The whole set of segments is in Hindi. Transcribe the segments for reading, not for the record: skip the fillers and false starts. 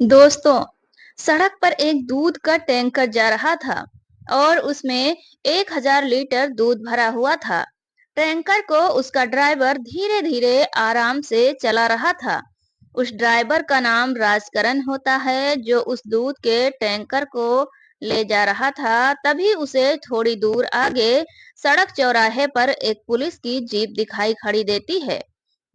दोस्तों, सड़क पर एक दूध का टैंकर जा रहा था और उसमें 1000 लीटर दूध भरा हुआ था। टैंकर को उसका ड्राइवर धीरे धीरे आराम से चला रहा था। उस ड्राइवर का नाम राजकरण होता है, जो उस दूध के टैंकर को ले जा रहा था। तभी उसे थोड़ी दूर आगे सड़क चौराहे पर एक पुलिस की जीप दिखाई खड़ी देती है,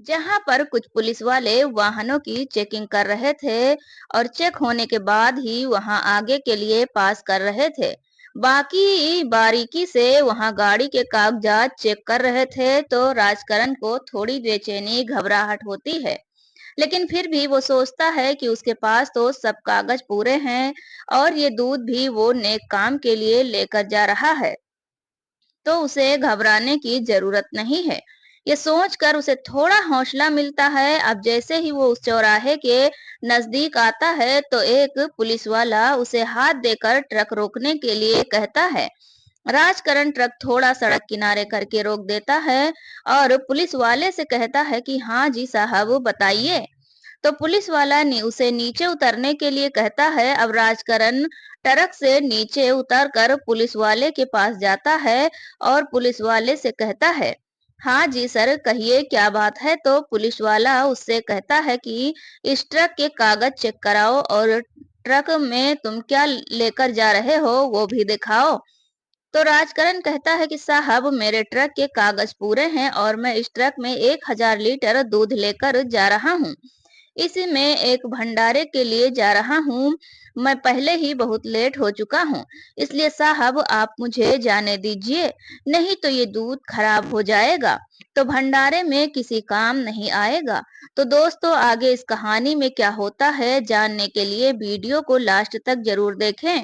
जहां पर कुछ पुलिस वाले वाहनों की चेकिंग कर रहे थे और चेक होने के बाद ही वहां आगे के लिए पास कर रहे थे। बाकी बारीकी से वहां गाड़ी के कागजात चेक कर रहे थे। तो राजकरण को थोड़ी बेचैनी घबराहट होती है, लेकिन फिर भी वो सोचता है कि उसके पास तो सब कागज पूरे हैं और ये दूध भी वो नेक काम के लिए लेकर जा रहा है, तो उसे घबराने की जरूरत नहीं है। ये सोचकर उसे थोड़ा हौसला मिलता है। अब जैसे ही वो उस चौराहे के नजदीक आता है, तो एक पुलिस वाला उसे हाथ देकर ट्रक रोकने के लिए कहता है। राजकरण ट्रक थोड़ा सड़क किनारे करके रोक देता है और पुलिस वाले से कहता है कि हाँ जी साहब, बताइए। तो पुलिस वाला उसे नीचे उतरने के लिए कहता है। अब राजकरण ट्रक से नीचे उतरकर पुलिस वाले के पास जाता है और पुलिस वाले से कहता है, हाँ जी सर, कहिए क्या बात है। तो पुलिस वाला उससे कहता है कि इस ट्रक के कागज चेक कराओ और ट्रक में तुम क्या लेकर जा रहे हो वो भी दिखाओ। तो राजकरण कहता है कि साहब, मेरे ट्रक के कागज पूरे हैं और मैं इस ट्रक में 1000 लीटर दूध लेकर जा रहा हूँ। इसी में एक भंडारे के लिए जा रहा हूँ। मैं पहले ही बहुत लेट हो चुका हूँ, इसलिए साहब आप मुझे जाने दीजिए, नहीं तो ये दूध खराब हो जाएगा, तो भंडारे में किसी काम नहीं आएगा। तो दोस्तों, आगे इस कहानी में क्या होता है जानने के लिए वीडियो को लास्ट तक जरूर देखें।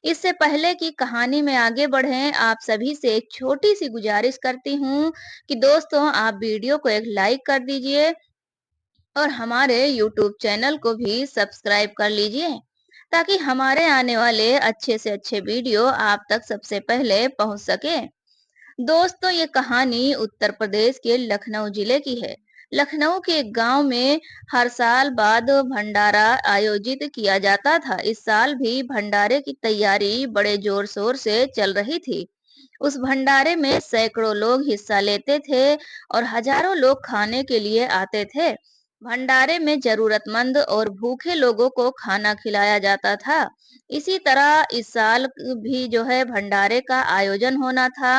इससे पहले कि कहानी में आगे बढ़ें, आप सभी से एक छोटी सी गुजारिश करती हूँ कि दोस्तों, आप वीडियो को एक लाइक कर दीजिए और हमारे YouTube चैनल को भी सब्सक्राइब कर लीजिए, ताकि हमारे आने वाले अच्छे से अच्छे वीडियो आप तक सबसे पहले पहुंच सके। दोस्तों, ये कहानी उत्तर प्रदेश के लखनऊ जिले की है। लखनऊ के एक गांव में हर साल बाद भंडारा आयोजित किया जाता था। इस साल भी भंडारे की तैयारी बड़े जोर शोर से चल रही थी। उस भंडारे में सैकड़ों लोग हिस्सा लेते थे और हजारों लोग खाने के लिए आते थे। भंडारे में जरूरतमंद और भूखे लोगों को खाना खिलाया जाता था। इसी तरह इस साल भी जो है भंडारे का आयोजन होना था।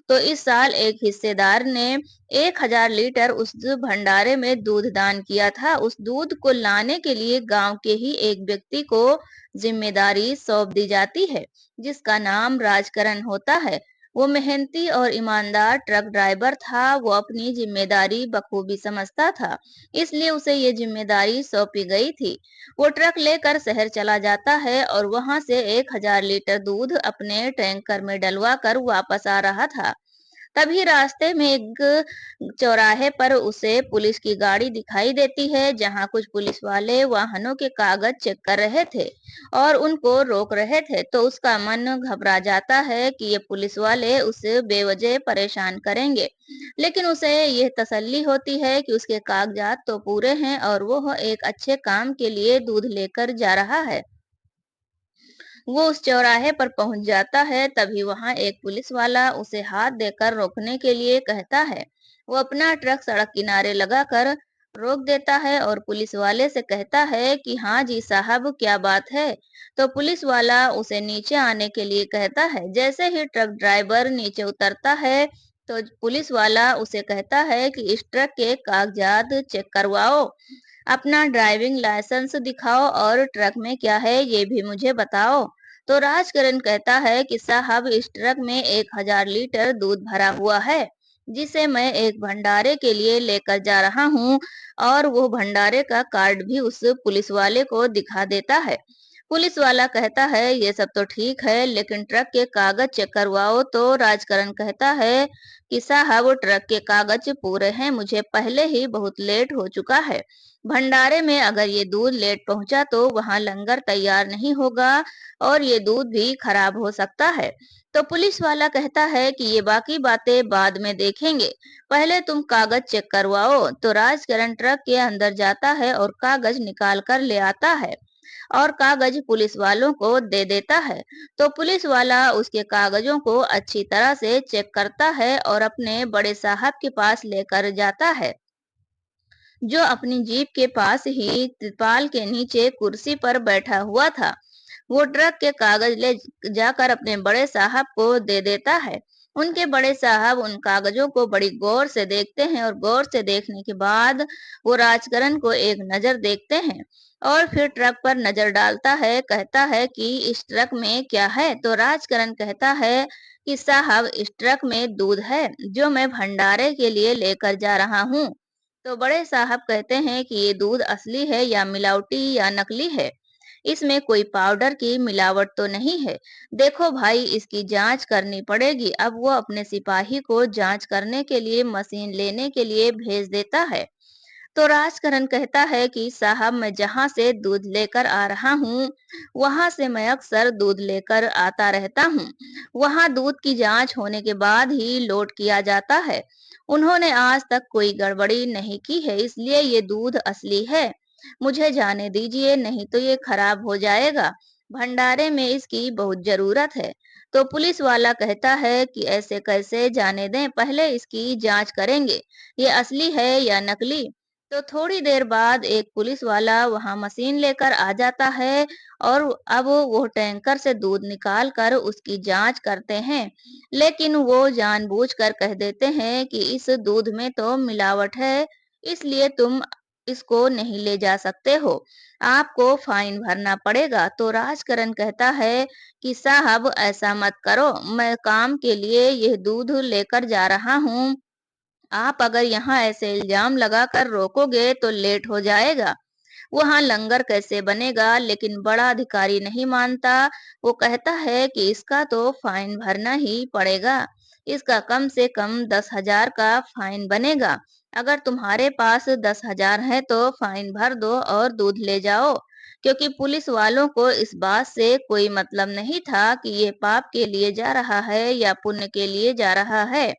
तो इस साल एक हिस्सेदार ने 1000 लीटर उस भंडारे में दूध दान किया था। उस दूध को लाने के लिए गांव के ही एक व्यक्ति को जिम्मेदारी सौंप दी जाती है, जिसका नाम राजकरण होता है। वो मेहनती और ईमानदार ट्रक ड्राइवर था। वो अपनी जिम्मेदारी बखूबी समझता था, इसलिए उसे ये जिम्मेदारी सौंपी गई थी। वो ट्रक लेकर शहर चला जाता है और वहां से 1000 लीटर दूध अपने टैंकर में डलवा कर वापस आ रहा था। तभी रास्ते में एक चौराहे पर उसे पुलिस की गाड़ी दिखाई देती है, जहां कुछ पुलिस वाले वाहनों के कागज चेक कर रहे थे और उनको रोक रहे थे। तो उसका मन घबरा जाता है कि ये पुलिस वाले उसे बेवजह परेशान करेंगे, लेकिन उसे यह तसल्ली होती है कि उसके कागजात तो पूरे हैं और वो एक अच्छे काम के लिए दूध लेकर जा रहा है। वो उस चौराहे पर पहुंच जाता है। तभी वहां एक पुलिस वाला उसे हाथ देकर रोकने के लिए कहता है। वो अपना ट्रक सड़क किनारे लगाकर रोक देता है और पुलिस वाले से कहता है कि हाँ जी साहब, क्या बात है। तो पुलिस वाला उसे नीचे आने के लिए कहता है। जैसे ही ट्रक ड्राइवर नीचे उतरता है, तो पुलिस वाला उसे कहता है कि इस ट्रक के कागजात चेक करवाओ, अपना ड्राइविंग लाइसेंस दिखाओ और ट्रक में क्या है ये भी मुझे बताओ। तो राजकरण कहता है कि साहब, इस ट्रक में 1000 लीटर दूध भरा हुआ है, जिसे मैं एक भंडारे के लिए लेकर जा रहा हूँ। और वो भंडारे का कार्ड भी उस पुलिस वाले को दिखा देता है। पुलिस वाला कहता है ये सब तो ठीक है, लेकिन ट्रक के कागज चेक करवाओ। तो राजकरण कहता है कि साहब, ट्रक के कागज पूरे हैं, मुझे पहले ही बहुत लेट हो चुका है। भंडारे में अगर ये दूध लेट पहुंचा तो वहां लंगर तैयार नहीं होगा और ये दूध भी खराब हो सकता है। तो पुलिस वाला कहता है कि ये बाकी बातें बाद में देखेंगे, पहले तुम कागज चेक करवाओ। तो राजकरण ट्रक के अंदर जाता है और कागज निकाल कर ले आता है। और कागज पुलिस वालों को दे देता है। तो पुलिस वाला उसके कागजों को अच्छी तरह से चेक करता है और अपने बड़े साहब के पास लेकर जाता है, जो अपनी जीप के पास ही तिरपाल के नीचे कुर्सी पर बैठा हुआ था। वो ट्रक के कागज ले जाकर अपने बड़े साहब को दे देता है। उनके बड़े साहब उन कागजों को बड़ी गौर से देखते हैं और गौर से देखने के बाद वो राजकरण को एक नजर देखते हैं और फिर ट्रक पर नजर डालता है। कहता है कि इस ट्रक में क्या है? तो राजकरण कहता है कि साहब, इस ट्रक में दूध है जो मैं भंडारे के लिए लेकर जा रहा हूँ। तो बड़े साहब कहते हैं कि ये दूध असली है या मिलावटी या नकली है? इसमें कोई पाउडर की मिलावट तो नहीं है? देखो भाई, इसकी जांच करनी पड़ेगी। अब वो अपने सिपाही को जांच करने के लिए मशीन लेने के लिए भेज देता है। तो राजकरण कहता है कि साहब, मैं जहाँ से दूध लेकर आ रहा हूँ, वहां से मैं अक्सर दूध लेकर आता रहता हूँ। वहां दूध की जांच होने के बाद ही लोड किया जाता है। उन्होंने आज तक कोई गड़बड़ी नहीं की है, इसलिए ये दूध असली है। मुझे जाने दीजिए, नहीं तो ये खराब हो जाएगा। भंडारे में इसकी बहुत जरूरत है। तो पुलिस वाला कहता है कि ऐसे कैसे जाने दें, पहले इसकी जांच करेंगे, ये असली है या नकली। तो थोड़ी देर बाद एक पुलिस वाला वहां मशीन लेकर आ जाता है और अब वो टैंकर से दूध निकाल कर उसकी जांच करते हैं। लेकिन वो जानबूझकर कह देते हैं कि इस दूध में तो मिलावट है, इसलिए तुम इसको नहीं ले जा सकते हो, आपको फाइन भरना पड़ेगा। तो राजकरण कहता है कि साहब, ऐसा मत करो, मैं काम के लिए यह दूध लेकर जा रहा हूँ। आप अगर यहाँ ऐसे इल्जाम लगाकर रोकोगे तो लेट हो जाएगा। वहाँ लंगर कैसे बनेगा? लेकिन बड़ा अधिकारी नहीं मानता। वो कहता है कि इसका तो फाइन भरना ही पड़ेगा। इसका कम से कम 10,000 का फाइन बनेगा। अगर तुम्हारे पास 10,000 है तो फाइन भर दो और दूध ले जाओ। क्योंकि पुलिस वालों को इस बात से कोई मतलब नहीं था कि ये पाप के लिए जा रहा है या पुण्य के लिए जा रहा है।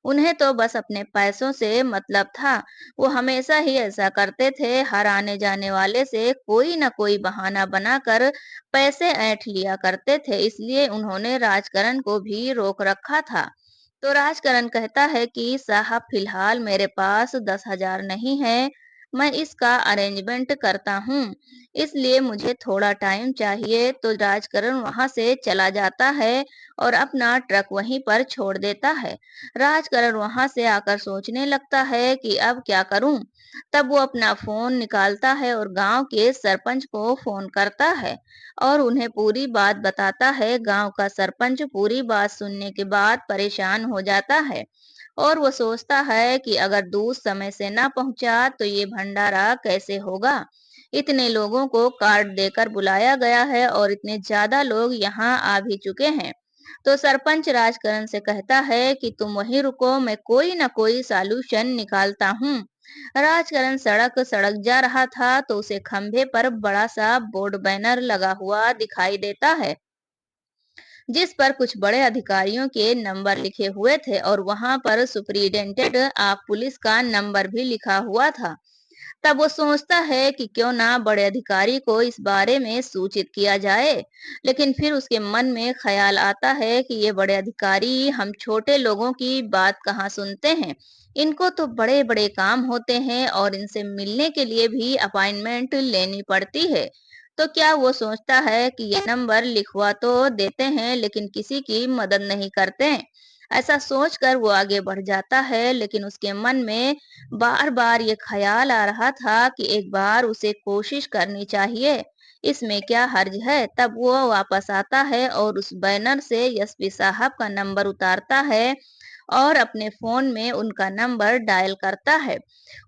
उन्हें तो बस अपने पैसों से मतलब था। वो हमेशा ही ऐसा करते थे, हर आने जाने वाले से कोई न कोई बहाना बनाकर पैसे ऐंठ लिया करते थे, इसलिए उन्होंने राजकरण को भी रोक रखा था। तो राजकरण कहता है कि साहब, फिलहाल मेरे पास 10,000 नहीं है, मैं इसका अरेंजमेंट करता हूँ, इसलिए मुझे थोड़ा टाइम चाहिए। तो राजकरण वहां से चला जाता है और अपना ट्रक वहीं पर छोड़ देता है। राजकरण वहां से आकर सोचने लगता है कि अब क्या करूं। तब वो अपना फोन निकालता है और गांव के सरपंच को फोन करता है और उन्हें पूरी बात बताता है। गांव का सरपंच पूरी बात सुनने के बाद परेशान हो जाता है और वो सोचता है कि अगर दूध समय से ना पहुंचा तो ये भंडारा कैसे होगा। इतने लोगों को कार्ड देकर बुलाया गया है और इतने ज्यादा लोग यहाँ आ भी चुके हैं। तो सरपंच राजकरण से कहता है कि तुम वहीं रुको, मैं कोई न कोई सॉल्यूशन निकालता हूँ। राजकरण सड़क सड़क जा रहा था तो उसे खंभे पर बड़ा सा बोर्ड बैनर लगा हुआ दिखाई देता है, जिस पर कुछ बड़े अधिकारियों के नंबर लिखे हुए थे और वहां पर सुपरिटेंडेंट ऑफ पुलिस का नंबर भी लिखा हुआ था। तब वो सोचता है कि क्यों ना बड़े अधिकारी को इस बारे में सूचित किया जाए। लेकिन फिर उसके मन में ख्याल आता है कि ये बड़े अधिकारी हम छोटे लोगों की बात कहाँ सुनते हैं। इनको तो बड़े बड़े काम होते हैं और इनसे मिलने के लिए भी अपॉइंटमेंट लेनी पड़ती है। तो क्या वो सोचता है कि ये नंबर लिखवा तो देते हैं लेकिन किसी की मदद नहीं करते हैं। ऐसा सोचकर वो आगे बढ़ जाता है, लेकिन उसके मन में बार बार ये ख्याल आ रहा था कि एक बार उसे कोशिश करनी चाहिए, इसमें क्या हर्ज है। तब वो वापस आता है और उस बैनर से एसपी साहब का नंबर उतारता है और अपने फोन में उनका नंबर डायल करता है।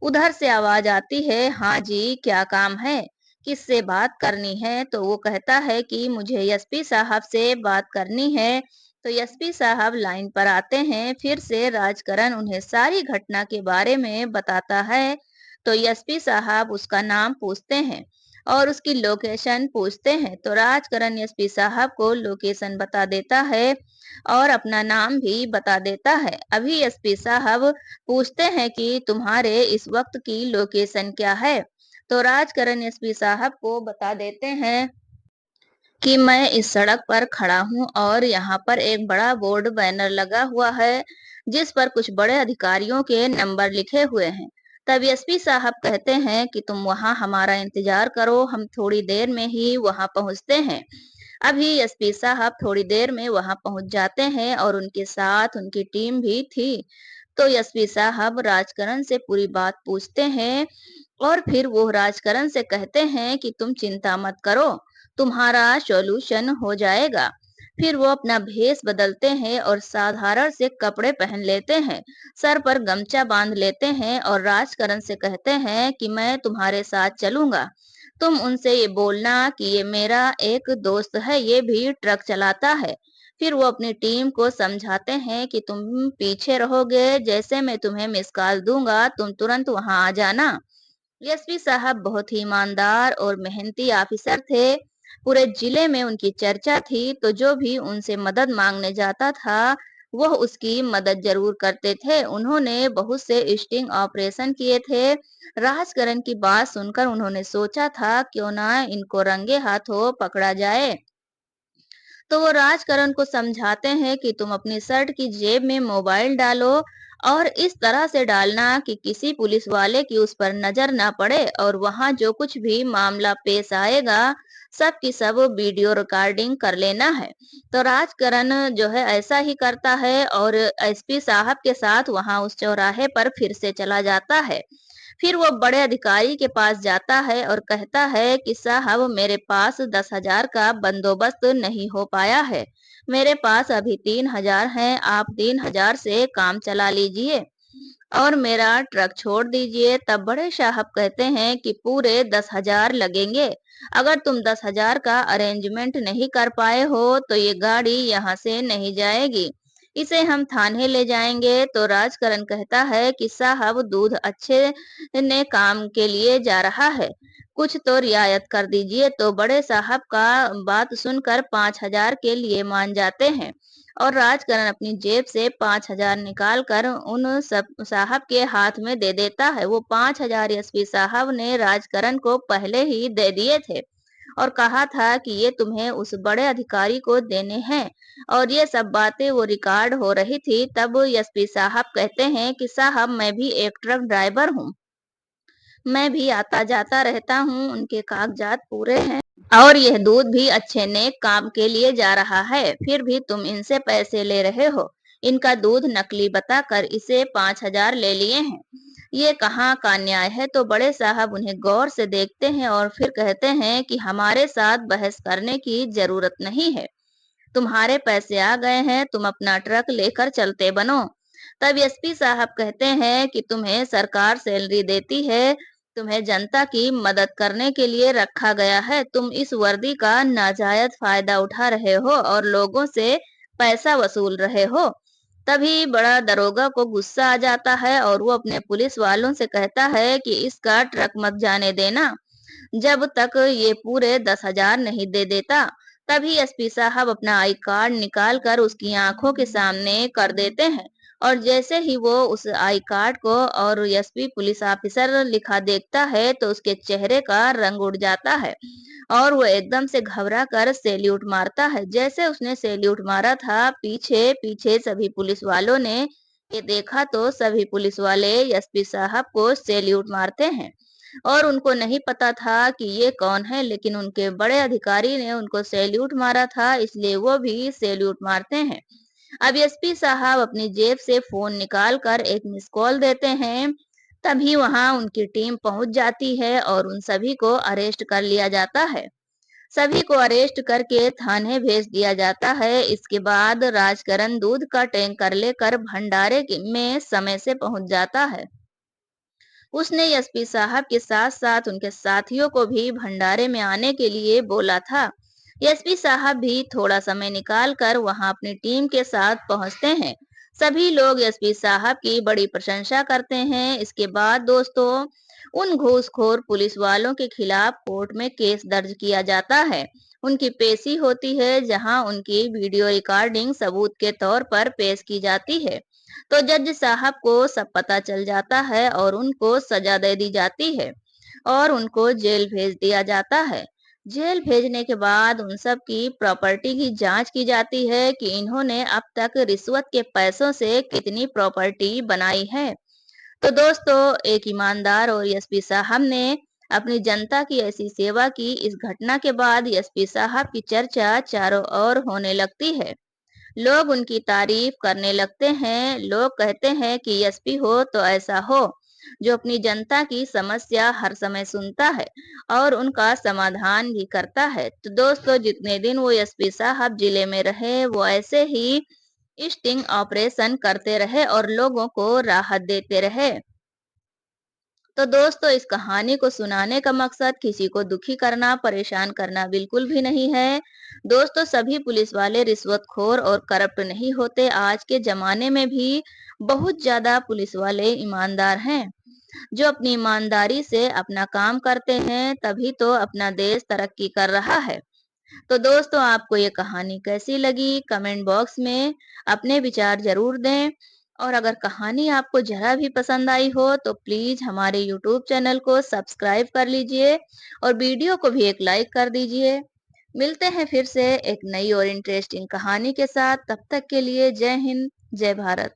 उधर से आवाज आती है, हाँ जी, क्या काम है, किससे बात करनी है? तो वो कहता है कि मुझे एसपी साहब से बात करनी है। तो एसपी साहब लाइन पर आते हैं। फिर से राजकरण उन्हें सारी घटना के बारे में बताता है। तो एसपी साहब उसका नाम पूछते हैं और उसकी लोकेशन पूछते हैं। तो राजकरण एसपी साहब को लोकेशन बता देता है और अपना नाम भी बता देता है। अभी एसपी साहब पूछते हैं कि तुम्हारे इस वक्त की लोकेशन क्या है? तो राजकरण एसपी साहब को बता देते हैं कि मैं इस सड़क पर खड़ा हूँ और यहाँ पर एक बड़ा बोर्ड बैनर लगा हुआ है जिस पर कुछ बड़े अधिकारियों के नंबर लिखे हुए हैं। तब एसपी साहब कहते हैं कि तुम वहाँ हमारा इंतजार करो, हम थोड़ी देर में ही वहाँ पहुँचते हैं। अभी एसपी साहब थोड़ी देर में वहाँ पहुँच जाते हैं और उनके साथ उनकी टीम भी थी। तो एसपी साहब राजकरण से पूरी बात पूछते हैं और फिर वो राजकरण से कहते हैं कि तुम चिंता मत करो, तुम्हारा सॉल्यूशन हो जाएगा। फिर वो अपना भेष बदलते हैं और साधारण से कपड़े पहन लेते हैं, सर पर गमछा बांध लेते हैं और राजकरण से कहते हैं कि मैं तुम्हारे साथ चलूंगा। तुम उनसे ये बोलना कि ये मेरा एक दोस्त है, ये भी ट्रक चलाता है। फिर वो अपनी टीम को समझाते हैं कि तुम पीछे रहोगे, जैसे मैं तुम्हें मिस कॉल दूंगा, तुम तुरंत वहां आ जाना। एसपी साहब बहुत ही ईमानदार और मेहनती ऑफिसर थे। पूरे जिले में उनकी चर्चा थी, तो जो भी उनसे मदद मांगने जाता था वह उसकी मदद जरूर करते थे। उन्होंने बहुत से स्टिंग ऑपरेशन किए थे। राजकरण की बात सुनकर उन्होंने सोचा था क्यों ना इनको रंगे हाथों पकड़ा जाए। तो वो राजकरण को समझाते हैं कि तुम अपनी शर्ट की जेब में मोबाइल डालो और इस तरह से डालना कि किसी पुलिस वाले की उस पर नजर ना पड़े, और वहां जो कुछ भी मामला पेश आएगा सब की सब वीडियो रिकॉर्डिंग कर लेना है। तो राजकरण जो है ऐसा ही करता है और एसपी साहब के साथ वहां उस चौराहे पर फिर से चला जाता है। फिर वो बड़े अधिकारी के पास जाता है और कहता है कि साहब, मेरे पास 10,000 का बंदोबस्त नहीं हो पाया है। मेरे पास अभी 3,000 है, आप 3,000 से काम चला लीजिए और मेरा ट्रक छोड़ दीजिए। तब बड़े साहब कहते हैं कि पूरे 10,000 लगेंगे। अगर तुम 10,000 का अरेंजमेंट नहीं कर पाए हो तो ये गाड़ी यहाँ से नहीं जाएगी, इसे हम थाने ले जाएंगे। तो राजकरण कहता है कि साहब, दूध अच्छे ने काम के लिए जा रहा है, कुछ तो रियायत कर दीजिए। तो बड़े साहब का बात सुनकर 5,000 के लिए मान जाते हैं और राजकरण अपनी जेब से 5,000 निकाल कर उन सब साहब के हाथ में दे देता है। वो 5,000 एसपी साहब ने राजकरण को पहले ही दे दिए थे और कहा था कि ये तुम्हें उस बड़े अधिकारी को देने हैं। और ये सब बातें वो रिकॉर्ड हो रही थी। तब एसपी साहब कहते हैं कि साहब, मैं भी एक ट्रक ड्राइवर हूँ, मैं भी आता जाता रहता हूँ, उनके कागजात पूरे हैं और यह दूध भी अच्छे नेक काम के लिए जा रहा है, फिर भी तुम इनसे पैसे ले रहे हो। इनका दूध नकली बताकर इसे 5,000 ले लिए हैं, ये कहाँ का न्याय है। तो बड़े साहब उन्हें गौर से देखते हैं और फिर कहते हैं कि हमारे साथ बहस करने की जरूरत नहीं है, तुम्हारे पैसे आ गए हैं, तुम अपना ट्रक लेकर चलते बनो। तब एसपी साहब कहते हैं कि तुम्हें सरकार सैलरी देती है, तुम्हें जनता की मदद करने के लिए रखा गया है, तुम इस वर्दी का नाजायज फायदा उठा रहे हो और लोगों से पैसा वसूल रहे हो। तभी बड़ा दरोगा को गुस्सा आ जाता है और वो अपने पुलिस वालों से कहता है कि इसका ट्रक मत जाने देना जब तक ये पूरे 10,000 नहीं दे देता। तभी एसपी साहब अपना आई कार्ड निकाल कर उसकी आंखों के सामने कर देते हैं और जैसे ही वो उस आई कार्ड को और एसपी पुलिस ऑफिसर लिखा देखता है तो उसके चेहरे का रंग उड़ जाता है और वो एकदम से घबरा कर सैल्यूट मारता है। जैसे उसने सैल्यूट मारा था, पीछे पीछे सभी पुलिस वालों ने ये देखा तो सभी पुलिस वाले एसपी साहब को सैल्यूट मारते हैं और उनको नहीं पता था कि ये कौन है, लेकिन उनके बड़े अधिकारी ने उनको सैल्यूट मारा था, इसलिए वो भी सैल्यूट मारते हैं। अब एसपी साहब अपनी जेब से फोन निकाल कर एक मिस कॉल देते हैं। तभी वहां उनकी टीम पहुंच जाती है और उन सभी को अरेस्ट कर लिया जाता है। सभी को अरेस्ट करके थाने भेज दिया जाता है। इसके बाद राजकरण दूध का टैंकर लेकर भंडारे में समय से पहुंच जाता है। उसने एसपी साहब के साथ साथ उनके साथियों को भी भंडारे में आने के लिए बोला था। एसपी साहब भी थोड़ा समय निकाल कर वहां अपनी टीम के साथ पहुंचते हैं। सभी लोग एसपी साहब की बड़ी प्रशंसा करते हैं। इसके बाद दोस्तों, उन घूसखोर पुलिस वालों के खिलाफ कोर्ट में केस दर्ज किया जाता है। उनकी पेशी होती है जहां उनकी वीडियो रिकॉर्डिंग सबूत के तौर पर पेश की जाती है। तो जज साहब को सब पता चल जाता है और उनको सजा दे दी जाती है। और उनको जेल भेज दिया जाता है। जेल भेजने के बाद उन सब की प्रॉपर्टी की जांच की जाती है कि इन्होंने अब तक रिश्वत के पैसों से कितनी प्रॉपर्टी बनाई है। तो दोस्तों, एक ईमानदार और एसपी साहब ने अपनी जनता की ऐसी सेवा की, इस घटना के बाद एसपी साहब की चर्चा चारों ओर होने लगती है। लोग उनकी तारीफ करने लगते हैं। लोग कहते हैं कि एसपी हो तो ऐसा हो, जो अपनी जनता की समस्या हर समय सुनता है और उनका समाधान भी करता है। तो दोस्तों, जितने दिन वो एसपी साहब जिले में रहे, वो ऐसे ही स्टिंग ऑपरेशन करते रहे और लोगों को राहत देते रहे। तो दोस्तों, इस कहानी को सुनाने का मकसद किसी को दुखी करना, परेशान करना बिल्कुल भी नहीं है। दोस्तों, सभी पुलिस वाले रिश्वतखोर और करप्ट नहीं होते। आज के जमाने में भी बहुत ज्यादा पुलिस वाले ईमानदार हैं, जो अपनी ईमानदारी से अपना काम करते हैं, तभी तो अपना देश तरक्की कर रहा है। तो दोस्तों, आपको ये कहानी कैसी लगी? कमेंट बॉक्स में अपने विचार जरूर दें। और अगर कहानी आपको जरा भी पसंद आई हो तो प्लीज हमारे यूट्यूब चैनल को सब्सक्राइब कर लीजिए और वीडियो को भी एक लाइक कर दीजिए। मिलते हैं फिर से एक नई और इंटरेस्टिंग कहानी के साथ। तब तक के लिए जय हिंद, जय भारत।